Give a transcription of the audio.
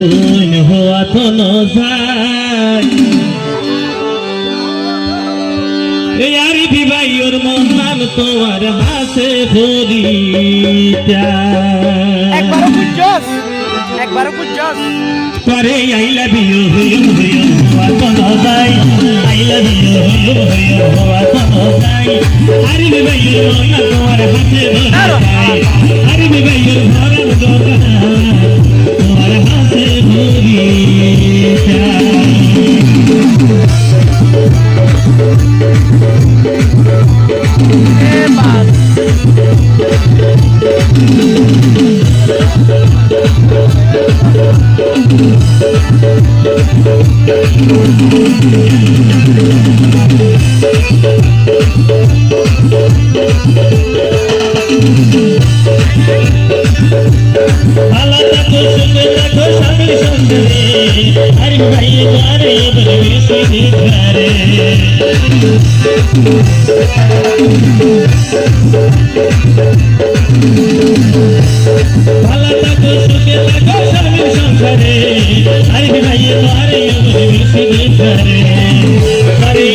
হওয়া তো নজাই यारी भी भाई और मोहन তোমার হাসে ভরিতা একবারও বুঝছস করে আই লাভ ইউ হওয়া তো নজাই আই লাভ ইউ হওয়া তো নজাই আরে भी भाई और মোহন তোমার হাসে ভরিতা আরে भी भाई और মোহন তোমার হাসে ভরিতা अरे भाई द्वारे बलवीर से घरे भला तक सुखे तक शामिल संसारे अरे भाई द्वारे बलवीर से घरे